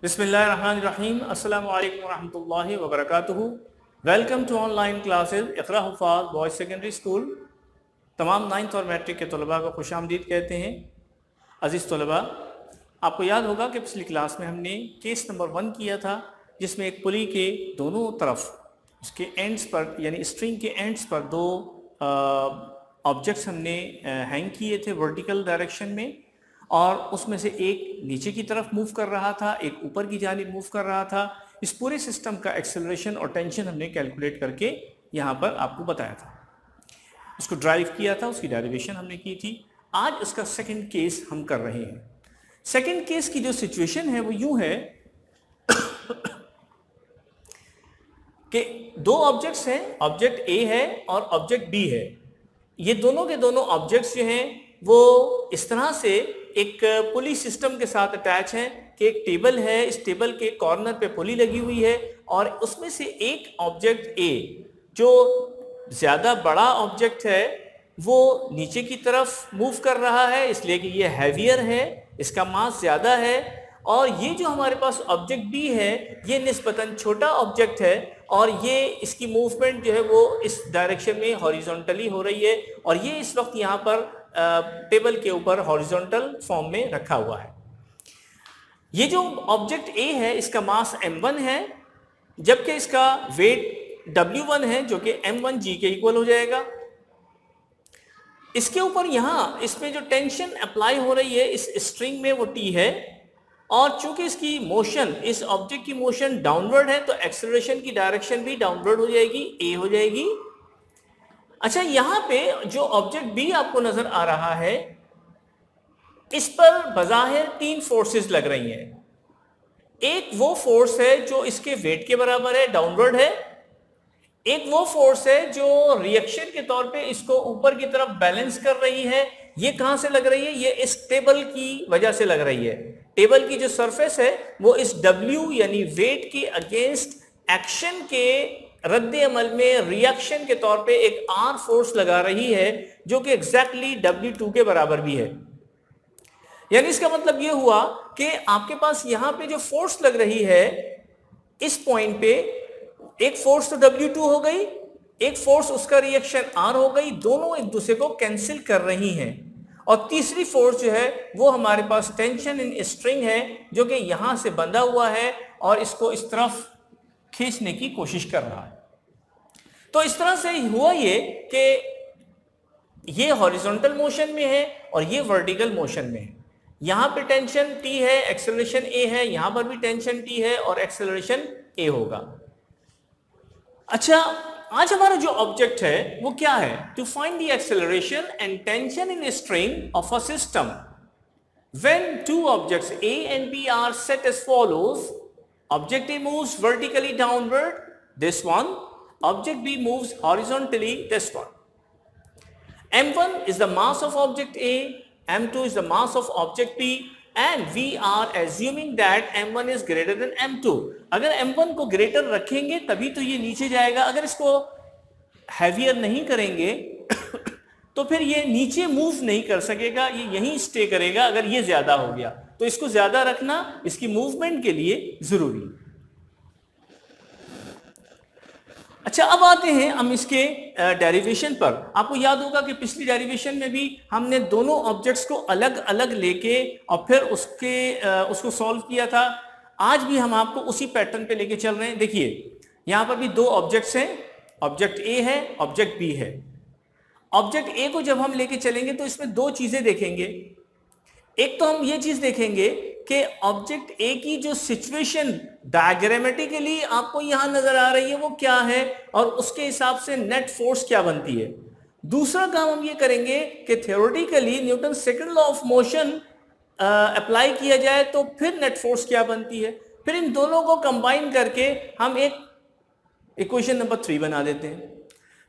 बिस्मिल्लाहिर्रहमानिर्रहीम। अस्सलामु अलैकुम वरहमतुल्लाहि वबरकातुहू। Welcome to online classes Iqra Huffaz boys secondary school. तमाम 9th और मैट्रिक के तलबा को खुशामदीद कहते हैं। अज़ीज़ तलबा, आपको याद होगा कि पिछली क्लास में हमने केस नंबर 1 किया था, जिसमें एक पुली के दोनों तरफ उसके एंड्स पर यानी स्ट्रिंग के एंड्स पर दो ऑब्जेक्ट्स हमने हैंग किए थे वर्टिकल डायरेक्शन में, और उसमें से एक नीचे की तरफ मूव कर रहा था, एक ऊपर की जानिब मूव कर रहा था। इस पूरे सिस्टम का एक्सेलरेशन और टेंशन हमने कैलकुलेट करके यहाँ पर आपको बताया था, उसको ड्राइव किया था, उसकी डेरिवेशन हमने की थी। आज उसका सेकंड केस हम कर रहे हैं। सेकंड केस की जो सिचुएशन है वो यूं है कि दो ऑब्जेक्ट्स हैं, ऑब्जेक्ट ए है और ऑब्जेक्ट बी है। ये दोनों के दोनों ऑब्जेक्ट्स जो हैं वो इस तरह से एक पुली सिस्टम के साथ अटैच हैं कि एक टेबल है, इस टेबल के कॉर्नर पे पुली लगी हुई है, और उसमें से एक ऑब्जेक्ट ए जो ज़्यादा बड़ा ऑब्जेक्ट है वो नीचे की तरफ मूव कर रहा है, इसलिए कि ये हैवियर है, इसका मास ज़्यादा है। और ये जो हमारे पास ऑब्जेक्ट बी है ये निस्बतन छोटा ऑब्जेक्ट है, और ये इसकी मूवमेंट जो है वो इस डायरेक्शन में हॉरिजॉन्टली हो रही है, और ये इस वक्त यहाँ पर टेबल के ऊपर हॉरिजॉन्टल फॉर्म में रखा हुआ है। ये जो ऑब्जेक्ट ए है इसका मास m1 है, जबकि इसका वेट w1 है, जो कि m1g के इक्वल हो जाएगा। इसके ऊपर यहाँ इसमें जो टेंशन अप्लाई हो रही है इस स्ट्रिंग में वो t है, और चूंकि इसकी मोशन, इस ऑब्जेक्ट की मोशन डाउनवर्ड है, तो एक्सेलरेशन की डायरेक्शन भी डाउनवर्ड हो जाएगी, ए हो जाएगी। अच्छा, यहाँ पे जो ऑब्जेक्ट बी आपको नजर आ रहा है इस पर बज़ाहिर तीन फोर्सेस लग रही हैं। एक वो फोर्स है जो इसके वेट के बराबर है, डाउनवर्ड है। एक वो फोर्स है जो रिएक्शन के तौर पे इसको ऊपर की तरफ बैलेंस कर रही है। ये कहां से लग रही है? ये इस टेबल की वजह से लग रही है। टेबल की जो सरफेस है वो इस W यानी वेट के अगेंस्ट एक्शन के रद्द अमल में रिएक्शन के तौर पे एक R फोर्स लगा रही है, जो कि एग्जैक्टली W2 के बराबर भी है। यानी इसका मतलब ये हुआ कि आपके पास यहां पे जो फोर्स लग रही है इस पॉइंट पे, एक फोर्स तो W2 हो गई, एक फोर्स उसका रिएक्शन R हो गई, दोनों एक दूसरे को कैंसिल कर रही हैं। और तीसरी फोर्स जो है वो हमारे पास टेंशन इन स्ट्रिंग है, जो कि यहां से बंधा हुआ है और इसको इस तरफ खींचने की कोशिश कर रहा है। तो इस तरह से हुआ ये कि ये हॉरिजॉन्टल मोशन में है और ये वर्टिकल मोशन में है। यहां पे टेंशन T है, एक्सेलरेशन A है, यहां पर भी टेंशन T है और एक्सेलरेशन A होगा। अच्छा, आज हमारा जो ऑब्जेक्ट है वो क्या है? To find the acceleration and tension in string of a system when two objects A and B are set as follows. Object A moves vertically downward, this one. Object B moves horizontally, this one. M1 is the mass of object A, M2 is the mass of object B, and we are assuming that M1 is greater than M2. अगर M1 को greater रखेंगे तभी तो ये नीचे जाएगा, अगर इसको हैवियर नहीं करेंगे तो फिर ये नीचे मूव नहीं कर सकेगा, ये यहीं स्टे करेगा। अगर ये ज्यादा हो गया तो इसको ज्यादा रखना इसकी मूवमेंट के लिए जरूरी है। अच्छा, अब आते हैं हम इसके डेरिवेशन पर। आपको याद होगा कि पिछली डेरिवेशन में भी हमने दोनों ऑब्जेक्ट्स को अलग अलग लेके और फिर उसको सॉल्व किया था। आज भी हम आपको उसी पैटर्न पे लेके चल रहे हैं। देखिए, यहां पर भी दो ऑब्जेक्ट्स हैं, ऑब्जेक्ट ए है, ऑब्जेक्ट बी है। ऑब्जेक्ट ए को जब हम लेके चलेंगे तो इसमें दो चीजें देखेंगे। एक तो हम ये चीज देखेंगे कि ऑब्जेक्ट ए की जो सिचुएशन डायग्रामेटिकली आपको यहां नजर आ रही है वो क्या है, और उसके हिसाब से नेट फोर्स क्या बनती है। दूसरा काम हम ये करेंगे कि theoretically Newton second law of motion apply किया जाए तो फिर नेट फोर्स क्या बनती है। फिर इन दोनों को कंबाइन करके हम एक इक्वेशन नंबर 3 बना देते हैं।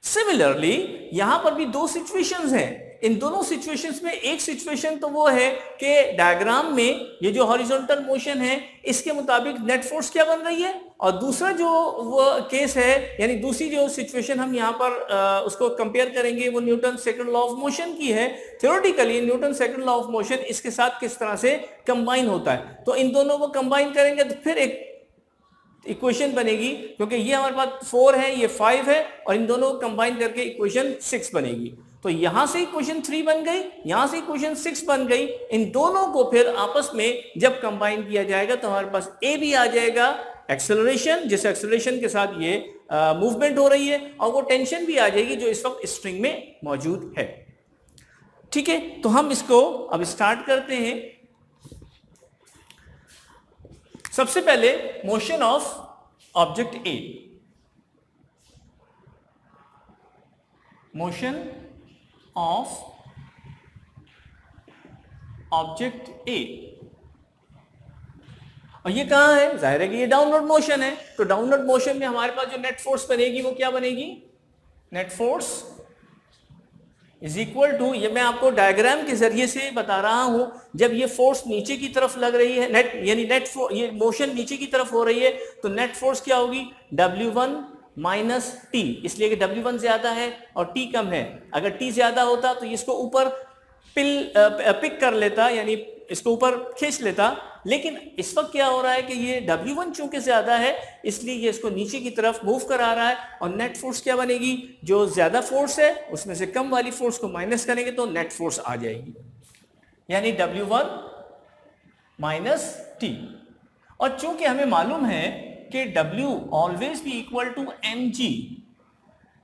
सिमिलरली यहां पर भी दो सिचुएशंस हैं। इन दोनों सिचुएशंस में एक सिचुएशन तो वो है कि डायग्राम में ये जो हॉरिजॉन्टल मोशन है इसके मुताबिक नेट फोर्स क्या बन रही है, और दूसरा जो वो केस है यानी दूसरी जो सिचुएशन हम यहाँ पर उसको कंपेयर करेंगे वो Newton second law of motion की है। Theoretically Newton second law of motion इसके साथ किस तरह से कंबाइन होता है, तो इन दोनों को कंबाइन करेंगे तो फिर एक इक्वेशन बनेगी, क्योंकि ये हमारे पास 4 है ये 5 है और इन दोनों को कंबाइन करके इक्वेशन 6 बनेगी। तो यहां से इक्वेशन 3 बन गई, यहां से इक्वेशन 6 बन गई। इन दोनों को फिर आपस में जब कंबाइन किया जाएगा तो हमारे पास ए भी आ जाएगा, एक्सेलरेशन, जिस एक्सेलरेशन के साथ ये मूवमेंट हो रही है, और वो टेंशन भी आ जाएगी जो इस वक्त स्ट्रिंग में मौजूद है। ठीक है, तो हम इसको अब स्टार्ट करते हैं। सबसे पहले motion of object A, motion of object A, और ये कहां है, जाहिर है कि ये डाउनवर्ड मोशन है। तो डाउनवर्ड मोशन में हमारे पास जो नेट फोर्स बनेगी वो क्या बनेगी, net force is equal to, ये मैं आपको डायग्राम के जरिए से बता रहा हूं, जब ये फोर्स नीचे की तरफ लग रही है, नेट यानी नेट ये मोशन नीचे की तरफ हो रही है तो नेट फोर्स क्या होगी, W1 माइनस टी, इसलिए कि W1 ज्यादा है और T कम है। अगर T ज्यादा होता तो इसको ऊपर पिक कर लेता, यानी इसको ऊपर खींच लेता, लेकिन इस वक्त क्या हो रहा है कि ये W1 चूंकि ज्यादा है इसलिए ये इसको नीचे की तरफ मूव करा रहा है, और नेट फोर्स क्या बनेगी, जो ज्यादा फोर्स है उसमें से कम वाली फोर्स को माइनस करेंगे तो नेट फोर्स आ जाएगी, यानी W1 माइनस टी। और चूंकि हमें मालूम है कि W always be equal to mg,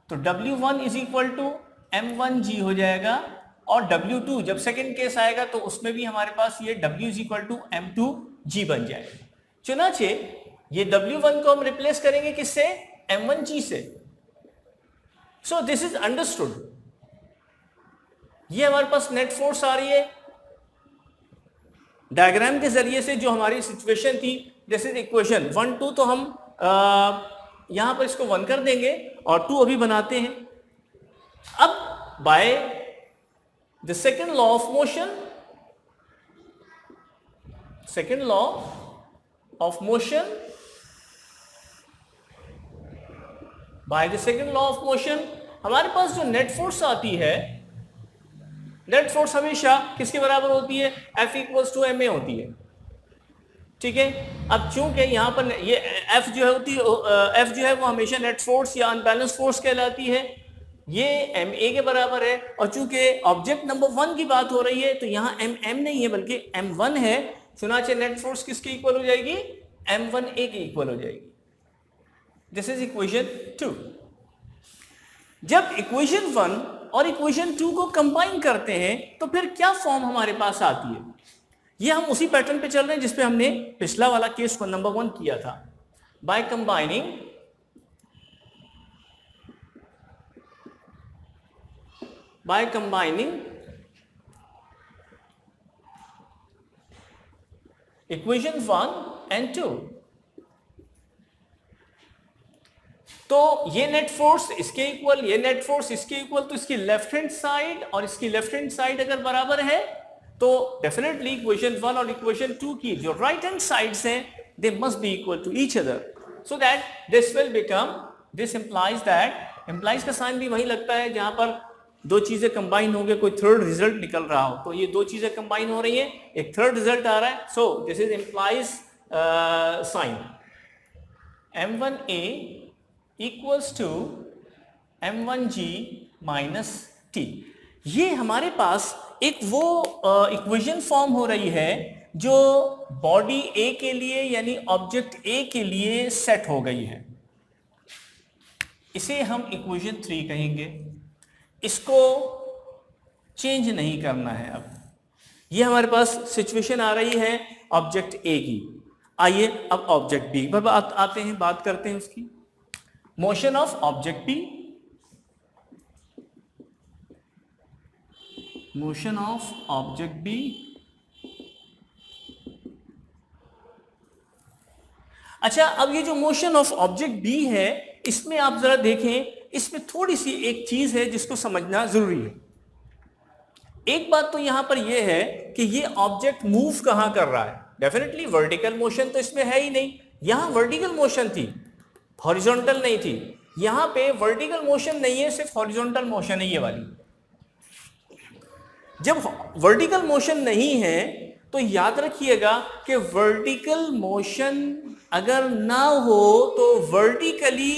तो W1 is equal to m1g हो जाएगा, और W2 जब सेकंड केस आएगा तो उसमें भी हमारे पास ये W is equal to m2g बन जाएगा। चुनाचे ये W1 को हम रिप्लेस करेंगे किससे, m1g से। सो दिस इज अंडरस्टूड। ये हमारे पास नेट फोर्स आ रही है डायग्राम के जरिए से, जो हमारी सिचुएशन थी, दिस इज इक्वेशन 1 2, तो हम यहां पर इसको 1 कर देंगे और 2 अभी बनाते हैं। अब by the second law of motion, second law of motion, by the second law of motion हमारे पास जो नेट फोर्स आती है, नेट फोर्स हमेशा किसके बराबर होती है, F इक्वल्स टू ma होती है। ठीक है, अब चूंकि यहां पर ये F जो है वो हमेशा नेट फोर्स या अनबैलेंस फोर्स कहलाती है, ये ma के बराबर है, और चूंकि ऑब्जेक्ट नंबर 1 की बात हो रही है तो यहां m नहीं है बल्कि m1 है। चुनाचे नेट फोर्स किसके इक्वल हो जाएगी, m1a के इक्वल हो जाएगी। This is equation 2। जब इक्वेशन 1 और इक्वेशन 2 को कंबाइन करते हैं तो फिर क्या फॉर्म हमारे पास आती है, ये हम उसी पैटर्न पे चल रहे हैं जिसपे हमने पिछला वाला केस को नंबर 1 किया था। बाय कंबाइनिंग इक्वेशन 1 एंड 2, तो ये नेट फोर्स इसके इक्वल, ये नेट फोर्स इसके इक्वल, तो इसकी लेफ्ट हैंड साइड और इसकी लेफ्ट हैंड साइड अगर बराबर है तो डेफिनेटली इक्वेशन 1 और इक्वेशन 2 की जो राइट हैंड साइड्स हैं they must be equal to each other, so that this will become, this implies that, implies का साइन भी वहीं लगता है जहां पर दो चीजें कंबाइन होंगे, कोई थर्ड रिजल्ट निकल रहा हो, तो ये दो चीजें कंबाइन हो रही हैं, एक थर्ड रिजल्ट आ रहा है। So this is implies sign m1a equals to m1g minus t। ये हमारे पास एक वो इक्वेशन फॉर्म हो रही है जो बॉडी A के लिए यानी ऑब्जेक्ट A के लिए सेट हो गई है। इसे हम इक्वेशन 3 कहेंगे, इसको चेंज नहीं करना है। अब ये हमारे पास सिचुएशन आ रही है ऑब्जेक्ट A की। आइए अब ऑब्जेक्ट B पर आते हैं, बात करते हैं उसकी। Motion of object B, motion of object B, अच्छा अब ये जो मोशन ऑफ ऑब्जेक्ट B है इसमें आप जरा देखें, इसमें थोड़ी सी एक चीज है जिसको समझना जरूरी है। एक बात तो यहां पर यह है कि ये ऑब्जेक्ट मूव कहां कर रहा है, डेफिनेटली वर्टिकल मोशन तो इसमें है ही नहीं, यहां वर्टिकल मोशन थी, हॉरिजॉन्टल नहीं थी, यहां पे वर्टिकल मोशन नहीं है, सिर्फ हॉरिजॉन्टल मोशन है ये वाली। जब वर्टिकल मोशन नहीं है तो याद रखिएगा कि वर्टिकल मोशन अगर ना हो तो वर्टिकली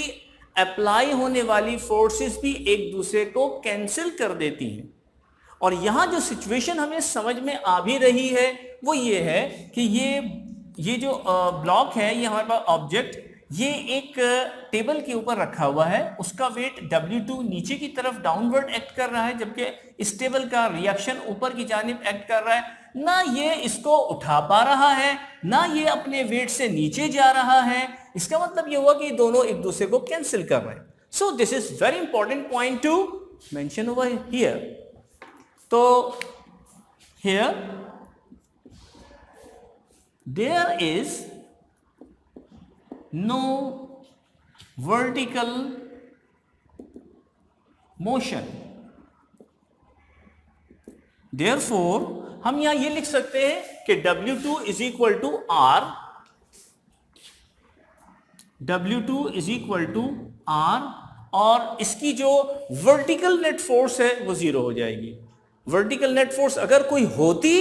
अप्लाई होने वाली फोर्सेस भी एक दूसरे को कैंसिल कर देती हैं। और यहां जो सिचुएशन हमें समझ में आ भी रही है वो ये है कि ये जो ब्लॉक है, ये हमारे पास ऑब्जेक्ट, ये एक टेबल के ऊपर रखा हुआ है, उसका वेट W2 नीचे की तरफ डाउनवर्ड एक्ट कर रहा है, जबकि इस टेबल का रिएक्शन ऊपर की जानिब एक्ट कर रहा है। ना ये इसको उठा पा रहा है, ना ये अपने वेट से नीचे जा रहा है। इसका मतलब ये हुआ कि दोनों एक दूसरे को कैंसिल कर रहे हैं। So this is very important point to mention over here. तो here there is no vertical motion, therefore हम यहां ये लिख सकते हैं कि W2 is equal to R, W2 is equal to R, और इसकी जो वर्टिकल नेट फोर्स है वो जीरो हो जाएगी। वर्टिकल नेट फोर्स अगर कोई होती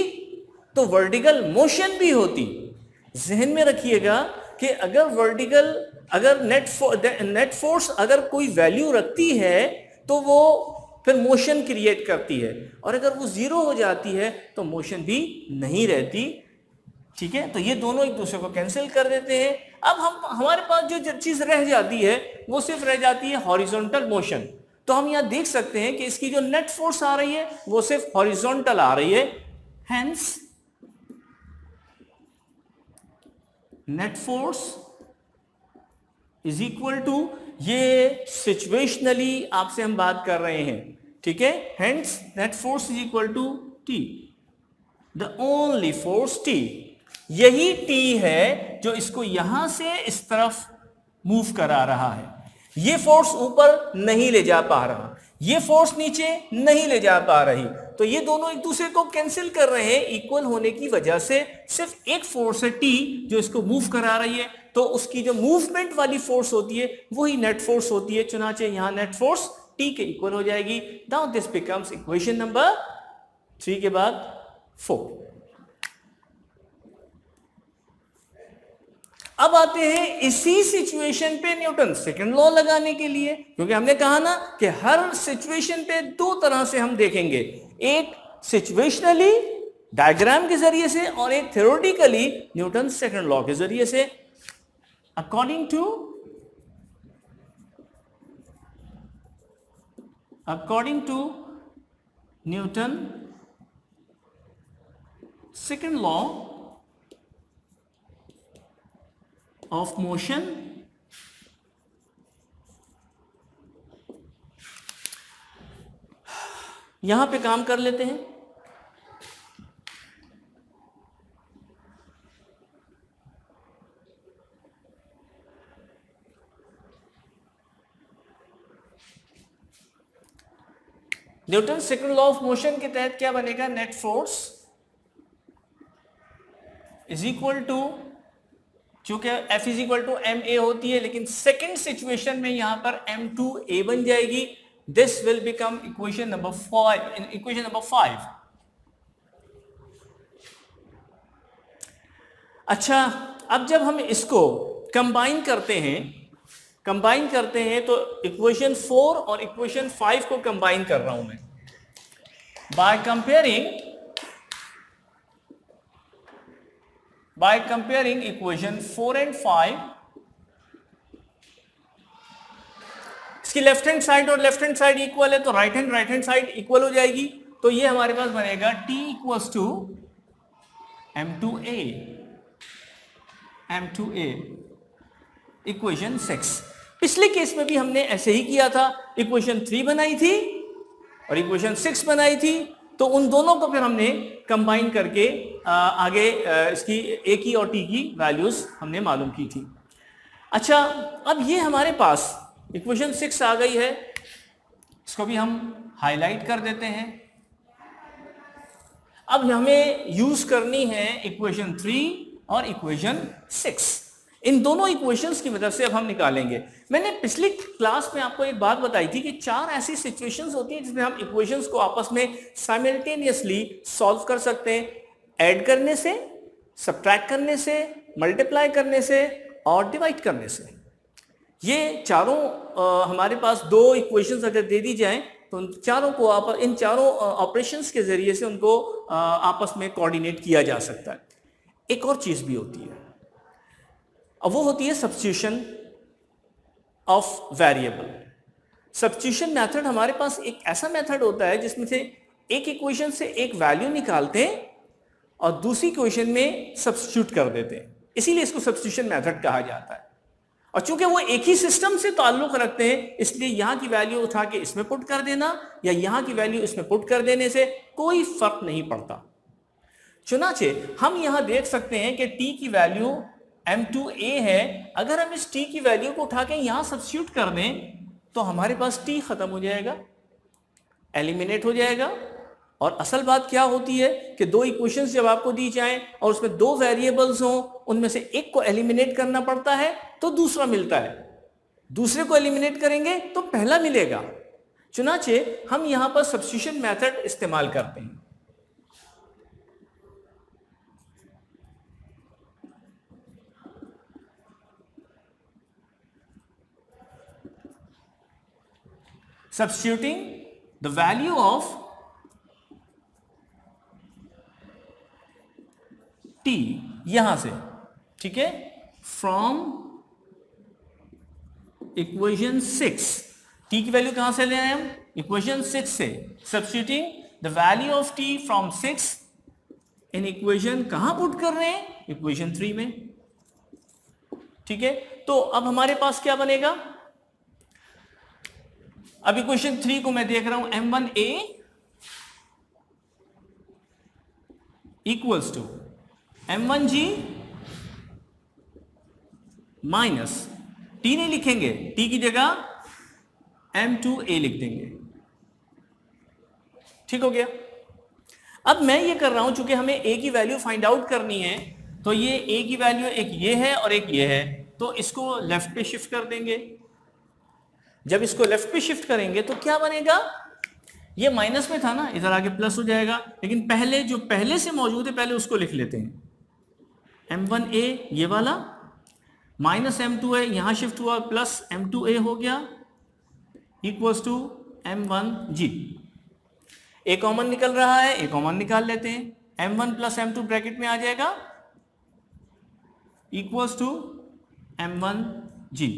तो वर्टिकल मोशन भी होती। जहन में रखिएगा कि अगर नेट फोर्स अगर कोई वैल्यू रखती है तो वो फिर मोशन क्रिएट करती है, और अगर वो जीरो हो जाती है तो मोशन भी नहीं रहती। ठीक है, तो ये दोनों एक दूसरे को कैंसिल कर देते हैं। अब हमारे पास जो चीज रह जाती है वो सिर्फ रह जाती है हॉरिजॉन्टल मोशन। तो हम यहां देख सकते हैं कि इसकी जो नेट फोर्स आ रही है वो सिर्फ हॉरिजॉन्टल आ रही है, hence net force is equal to, ये सिचुएशनली आपसे हम बात कर रहे हैं, ठीक है, hence net force is equal to T, the only force T. यही टी है जो इसको यहां से इस तरफ मूव करा रहा है। ये फोर्स ऊपर नहीं ले जा पा रहा, ये फोर्स नीचे नहीं ले जा पा रही, तो ये दोनों एक दूसरे को कैंसिल कर रहे हैं इक्वल होने की वजह से। सिर्फ एक फोर्स है टी जो इसको मूव करा रही है, तो उसकी जो मूवमेंट वाली फोर्स होती है वही नेट फोर्स होती है, चुनाचे यहां नेट फोर्स टी के इक्वल हो जाएगी। Now this becomes equation number 3 के बाद 4। अब आते हैं इसी सिचुएशन पे न्यूटन सेकंड लॉ लगाने के लिए, क्योंकि हमने कहा ना कि हर सिचुएशन पे दो तरह से हम देखेंगे, एक सिचुएशनली डायग्राम के जरिए से और एक थ्योरेटिकली न्यूटन सेकंड लॉ के जरिए से। According to Newton second law of motion, यहां पे काम कर लेते हैं। Newton second law of motion के तहत क्या बनेगा, net force is equal to, चूंकि F is equal to ma होती है, लेकिन सेकेंड सिचुएशन में यहां पर m2a बन जाएगी। This will become equation number 5। अच्छा, अब जब हम इसको कंबाइन करते हैं तो इक्वेशन 4 और इक्वेशन 5 को कंबाइन कर रहा हूं मैं बाय कंपेयरिंग इक्वेशन 4 एंड 5। इसकी लेफ्ट हैंड साइड और लेफ्ट हैंड साइड इक्वल है, तो राइट हैंड साइड इक्वल हो जाएगी। तो ये हमारे पास बनेगा T equals to m2a equation 6। पिछले केस में भी हमने ऐसे ही किया था, इक्वेशन 3 बनाई थी और इक्वेशन 6 बनाई थी, तो उन दोनों को फिर हमने कंबाइन करके आगे इसकी a की और t की वैल्यूज हमने मालूम की थी। अच्छा, अब ये हमारे पास इक्वेशन 6 आ गई है, इसको भी हम हाईलाइट कर देते हैं। अब हमें यूज करनी है इक्वेशन 3 और इक्वेशन 6। इन दोनों इक्वेशंस की मदद से अब हम निकालेंगे। मैंने पिछली क्लास में आपको एक बात बताई थी कि 4 ऐसी सिचुएशंस होती हैं जिसमें हम इक्वेशंस को आपस में साइमल्टेनियसली सॉल्व कर सकते हैं, ऐड करने से, सब्ट्रैक्ट करने से, मल्टीप्लाई करने से और डिवाइड करने से। ये चारों हमारे पास 2 इक्वेशंस अगर दे दी जाएं तो इन चारों ऑपरेशंस के जरिए से उनको आपस में कोऑर्डिनेट किया जा सकता है। एक और चीज भी होती है, अब वो होती है substitution of variable. Substitution method हमारे पास एक ऐसा मेथड होता है जिसमें से एक इक्वेशन से एक वैल्यू निकालते हैं और दूसरी इक्वेशन में सब्स्टिट्यूट कर देते हैं, इसीलिए इसको सब्स्टिट्यूशन मेथड कहा जाता है। और चूंकि वो एक ही सिस्टम से ताल्लुक रखते हैं, इसलिए यहां की वैल्यू उठा के इसमें पुट कर देना या यहां की वैल्यू इसमें पुट कर देने से कोई फर्क नहीं पड़ता। चुनाचे हम यहां देख सकते हैं कि t की वैल्यू m2a है। अगर हम इस t की वैल्यू को उठा के यहां सब्स्टिट्यूट कर दें तो हमारे पास t खत्म हो जाएगा, एलिमिनेट हो जाएगा। और असल बात क्या होती है कि 2 इक्वेशंस जब आपको दी जाएं और उसमें 2 वेरिएबल्स हों, उनमें से एक को एलिमिनेट करना पड़ता है तो दूसरा मिलता है, दूसरे को एलिमिनेट करेंगे तो पहला मिलेगा। चुनाचे हम यहां पर सब्स्टिट्यूशन मेथड इस्तेमाल करते हैं। Substituting the value of t यहां से, ठीक है, फ्रॉम इक्वेशन 6। t की वैल्यू कहां से ले आए हम? इक्वेशन 6 से। Substituting the value of t from 6 in equation कहां पुट कर रहे हैं? इक्वेशन 3 में, ठीक है। तो अब हमारे पास क्या बनेगा? अब इक्वेशन 3 को मैं देख रहा हूं m1a equals to m1g minus t नहीं लिखेंगे, t की जगह m2a लिख देंगे, ठीक हो गया। अब मैं ये कर रहा हूं, चूंकि हमें a की वैल्यू फाइंड आउट करनी है, तो ये a की वैल्यू एक ये है और एक ये है, तो इसको लेफ्ट पे शिफ्ट कर देंगे। जब इसको लेफ्ट पे शिफ्ट करेंगे तो क्या बनेगा? ये माइनस में था ना, इधर आके प्लस हो जाएगा, लेकिन पहले जो पहले से मौजूद है पहले उसको लिख लेते हैं। m1a ये वाला माइनस m2a यहां शिफ्ट हुआ, प्लस m2a हो गया equals to m1g। A common निकल रहा है, ए कॉमन निकाल लेते हैं। m1 प्लस m2 ब्रैकेट में आ जाएगा इक्वल्स टू m1g।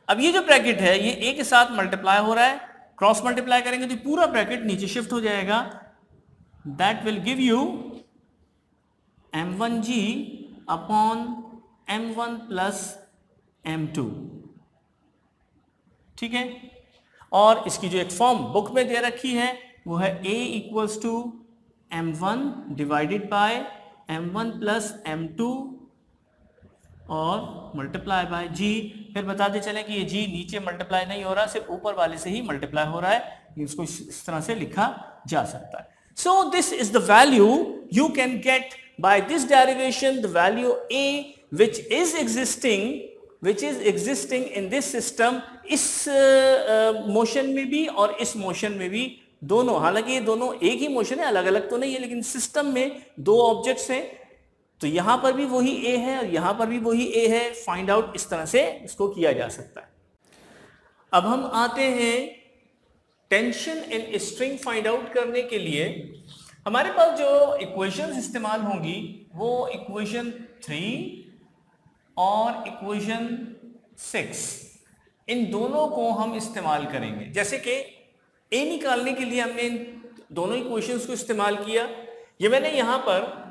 अब ये जो ब्रैकेट है ये a के साथ मल्टीप्लाई हो रहा है, क्रॉस मल्टीप्लाई करेंगे तो पूरा ब्रैकेट नीचे शिफ्ट हो जाएगा। That will give you m1g upon m1 plus m2, ठीक है। और इसकी जो एक फॉर्म बुक में दे रखी है वो है a equals to m1 divided by m1 plus m2 और मल्टीप्लाई बाय g। फिर बताते चलें कि ये g नीचे मल्टीप्लाई नहीं हो रहा, सिर्फ ऊपर वाले से ही मल्टीप्लाई हो रहा है। इसको इस तरह से लिखा जा सकता है। So this is the value you can get by this derivation, the value a which is existing in this system, इस मोशन में भी और इस मोशन में भी, दोनों, हालांकि ये दोनों एक ही मोशन है, अलग अलग तो नहीं है, लेकिन सिस्टम में 2 ऑब्जेक्ट्स हैं, तो यहां पर भी वही a है और यहां पर भी वही a है। फाइंड आउट इस तरह से इसको किया जा सकता है। अब हम आते हैं tension in string find out करने के लिए। हमारे पास जो इक्वेशंस इस्तेमाल होंगी वो इक्वेशन 3 और इक्वेशन 6, इन दोनों को हम इस्तेमाल करेंगे। जैसे कि a निकालने के लिए हमने इन दोनों इक्वेशंस को इस्तेमाल किया, ये मैंने यहाँ पर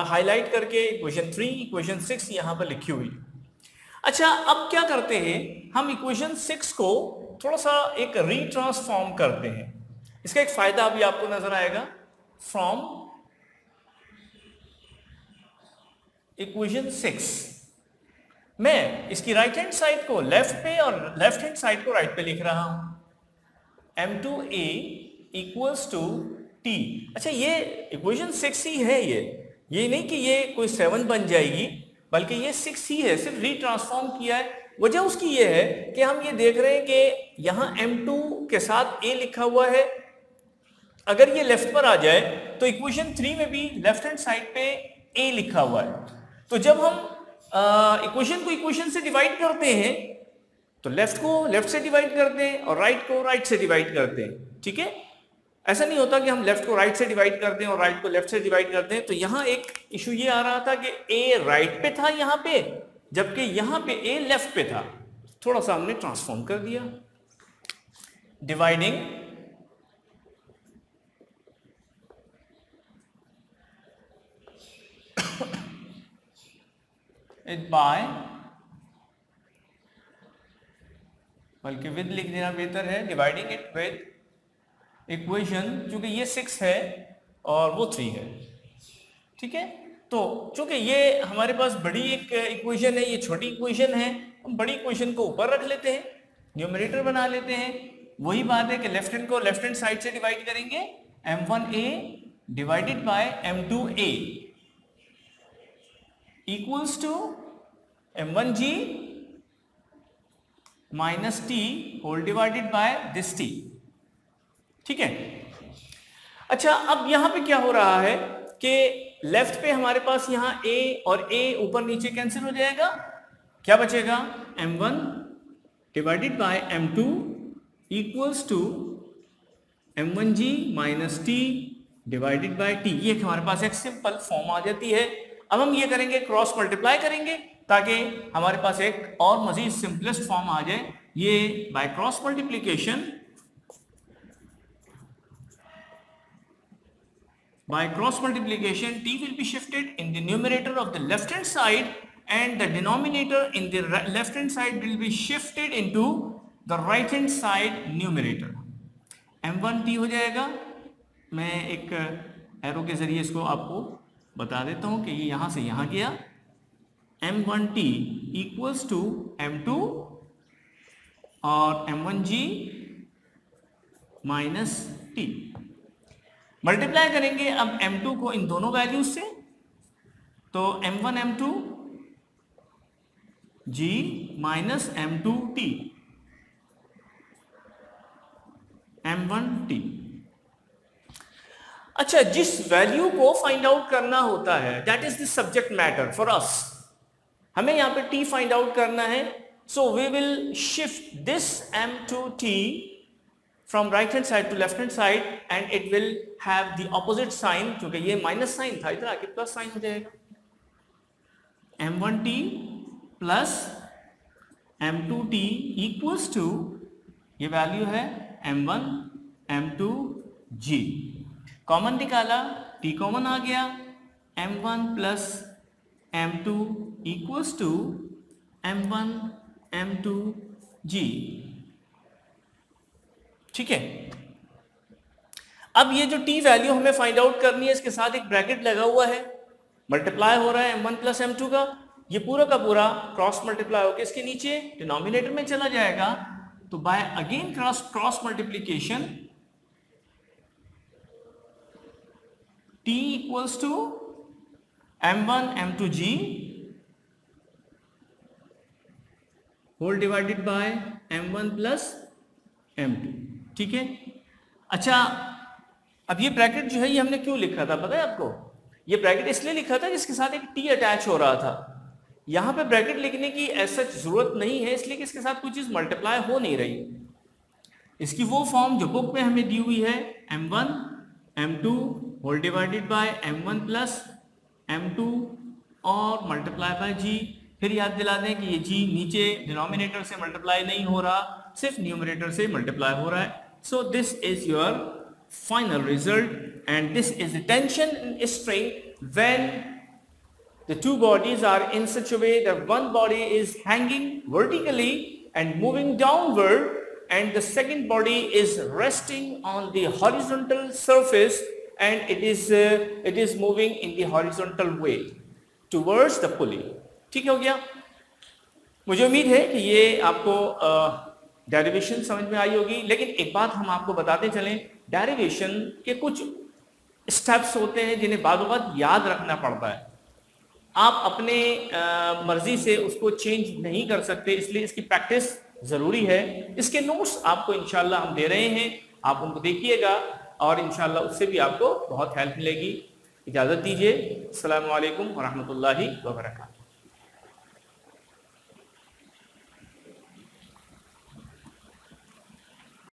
हाईलाइट करके इक्वेशन 3, इक्वेशन 6 यहाँ पर लिखी हुई। अच्छा, अब क्या करते हैं, हम इक्वेशन 6 को थोड़ा सा एक रीट्रांसफॉर्म करते हैं। इसका एक फायदा अभी आपको नजर आएगा। फ्रॉम इक्वेशन 6 मैं इसकी राइट हैंड साइड को लेफ्ट पे और लेफ्ट हैंड साइड को राइट पे लिख रहा हूं। m2a equals to T. अच्छा ये इक्वेशन 6 ही है, ये नहीं कि ये कोई 7 बन जाएगी, बल्कि ये 6 ही है, सिर्फ रीट्रांसफॉर्म किया है। वजह उसकी ये है कि हम ये देख रहे हैं कि यहाँ M2 के साथ A लिखा हुआ है, अगर ये लेफ्ट पर आ जाए तो इक्वेशन 3 में भी लेफ्ट हैंड साइड पे A लिखा हुआ है। तो जब हम इक्वेशन को इक्वेशन से डिवाइड करते हैं तो लेफ्ट को लेफ्ट से डिवाइड करते हैं और राइट को राइट से डिवाइड करते हैं, ठीक है। ऐसा नहीं होता कि हम लेफ्ट को राइट से डिवाइड करते हैं और राइट को लेफ्ट से डिवाइड करते हैं। तो यहां एक इशू ये आ रहा था कि A राइट पे था यहां पे, जबकि यहां पे A लेफ्ट पे था। थोड़ा सा हमने ट्रांसफॉर्म कर दिया, डिवाइडिंग इट बाय, बल्कि विद लिख देना बेहतर है, डिवाइडिंग इट विद इक्वेशन, चूंकि ये 6 है और वो 3 है, ठीक है। तो चूंकि ये हमारे पास बड़ी एक इक्वेशन है, ये छोटी इक्वेशन है, हम बड़ी इक्वेशन को ऊपर रख लेते हैं, न्यूमरेटर बना लेते हैं। वही बात है कि लेफ्ट हैंड को लेफ्ट हैंड साइड से डिवाइड करेंगे, m1a divided by m2a equals to m1g minus t whole divided by this t, ठीक है। अच्छा अब यहां पे क्या हो रहा है कि लेफ्ट पे हमारे पास यहां a और a ऊपर नीचे कैंसिल हो जाएगा, क्या बचेगा m1 divided by m2 equals to m1g minus t divided by t। ये हमारे पास एक सिंपल फॉर्म आ जाती है। अब हम ये करेंगे, क्रॉस मल्टीप्लाई करेंगे ताकि हमारे पास एक और मजीद सिंपलेस्ट फॉर्म आ जाए। ये by cross multiplication, by cross multiplication t will be shifted in the numerator of the left hand side and the denominator in the left hand side will be shifted into the right hand side numerator। m1t हो जाएगा, मैं एक arrow के जरिए इसको आपको बता देता हूं कि ये यहां से यहां गया, m1t इक्वल्स टू m2 और m1g माइनस t। मल्टीप्लाई करेंगे अब m2 को इन दोनों वैल्यूज से, तो m1 m2 g minus m2 t m1 t। अच्छा, जिस वैल्यू को फाइंड आउट करना होता है that is the subject matter for us, हमें यहां पे t फाइंड आउट करना है। So we will shift this m2t from right hand side to left hand side and it will have the opposite sign, क्योंकि ये minus sign था, इधर आके प्लस साइन हो जाएगा। m1t plus m2t equals to, ये वैल्यू है m1 m2g, common निकाला t कॉमन आ गया, m1 plus m2 equals to m1 m2g, ठीक है। अब ये जो t वैल्यू हमें फाइंड आउट करनी है, इसके साथ एक ब्रैकेट लगा हुआ है, मल्टीप्लाई हो रहा है m1 प्लस m2 का, ये पूरा का पूरा क्रॉस मल्टीप्लाई होकर इसके नीचे डिनोमिनेटर में चला जाएगा। तो by again cross multiplication t equals to m1 m2g whole divided by m1 plus m2, ठीक है। अच्छा अब ये ब्रैकेट जो है ये हमने क्यों लिखा था पता है आपको? ये ब्रैकेट इसलिए लिखा था जिसके साथ एक t अटैच हो रहा था। यहां पे ब्रैकेट लिखने की ऐसा जरूरत नहीं है, इसलिए कि इसके साथ कोई चीज मल्टीप्लाई हो नहीं रही। इसकी वो फॉर्म जो बुक में हमें दी हुई है, m1 m2 whole divided by m1 plus m2 और मल्टीप्लाई बाय g। फिर याद दिला दें कि ये g नीचे डिनोमिनेटर से मल्टीप्लाई नहीं हो रहा, सिर्फ न्यूमरेटर से मल्टीप्लाई हो रहा है। So this is your final result and this is the tension in string when the two bodies are in such a way that one body is hanging vertically and moving downward and the second body is resting on the horizontal surface and it is moving in the horizontal way towards the pulley। ठीक हो गया? मुझे उम्मीद है कि ये आपको derivation समझ में आई होगी, लेकिन एक बात हम आपको बताते चलें, डेरिवेशन के कुछ स्टेप्स होते हैं जिन्हें बाद वक्त याद रखना पड़ता है। आप अपने मर्जी से उसको चेंज नहीं कर सकते, इसलिए इसकी प्रैक्टिस ज़रूरी है। इसके नोट्स आपको इंशाल्लाह हम दे रहे हैं, आप उनको देखिएगा और इंशाल्लाह उससे भी आपको बहुत हेल्प मिलेगी। इजाज़त दीजिए। अस्सलामु अलैकुम वरहमतुल्लाहि वबरकातुहू।